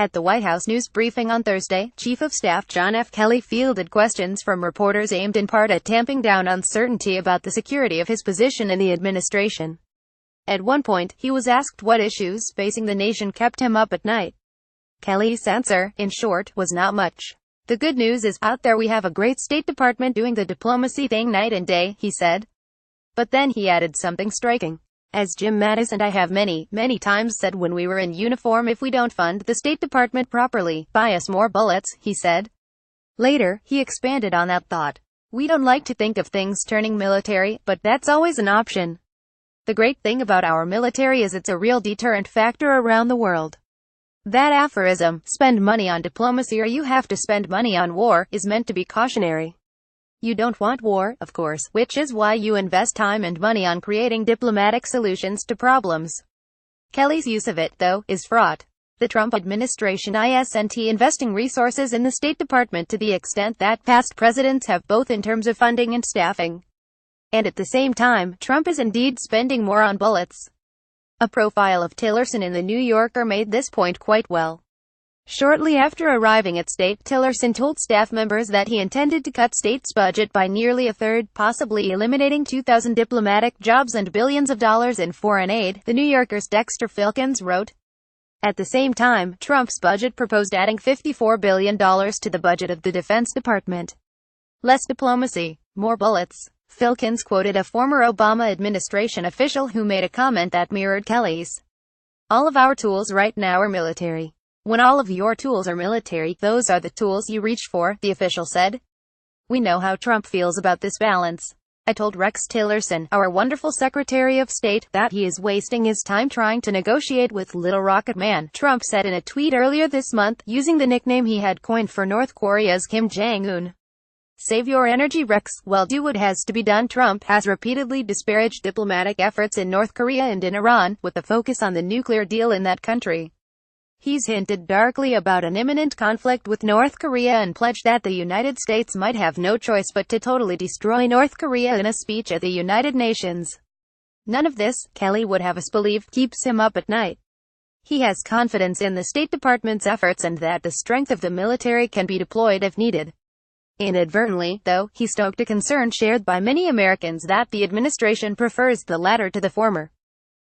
At the White House news briefing on Thursday, Chief of Staff John F. Kelly fielded questions from reporters aimed in part at tamping down uncertainty about the security of his position in the administration. At one point, he was asked what issues facing the nation kept him up at night. Kelly's answer, in short, was not much. "The good news is, out there we have a great State Department doing the diplomacy thing night and day," he said. But then he added something striking. "As Jim Mattis and I have many, many times said when we were in uniform, if we don't fund the State Department properly, buy us more bullets," he said. Later, he expanded on that thought. "We don't like to think of things turning military, but that's always an option. The great thing about our military is it's a real deterrent factor around the world." That aphorism, "spend money on diplomacy or you have to spend money on war," is meant to be cautionary. You don't want war, of course, which is why you invest time and money on creating diplomatic solutions to problems. Kelly's use of it, though, is fraught. The Trump administration isn't investing resources in the State Department to the extent that past presidents have, both in terms of funding and staffing. And at the same time, Trump is indeed spending more on bullets. A profile of Tillerson in The New Yorker made this point quite well. Shortly after arriving at State, Tillerson told staff members that he intended to cut State's budget by nearly a third, possibly eliminating 2,000 diplomatic jobs and billions of dollars in foreign aid, The New Yorker's Dexter Filkins wrote. At the same time, Trump's budget proposed adding $54 billion to the budget of the Defense Department. Less diplomacy, more bullets. Filkins quoted a former Obama administration official who made a comment that mirrored Kelly's. "All of our tools right now are military. When all of your tools are military, those are the tools you reach for," the official said. "We know how Trump feels about this balance. I told Rex Tillerson, our wonderful Secretary of State, that he is wasting his time trying to negotiate with Little Rocket Man," Trump said in a tweet earlier this month, using the nickname he had coined for North Korea's Kim Jong-un. "Save your energy, Rex. Well, do what has to be done." Trump has repeatedly disparaged diplomatic efforts in North Korea and in Iran, with a focus on the nuclear deal in that country. He's hinted darkly about an imminent conflict with North Korea and pledged that the United States might have no choice but to totally destroy North Korea in a speech at the United Nations. None of this, Kelly would have us believe, keeps him up at night. He has confidence in the State Department's efforts and that the strength of the military can be deployed if needed. Inadvertently, though, he stoked a concern shared by many Americans that the administration prefers the latter to the former.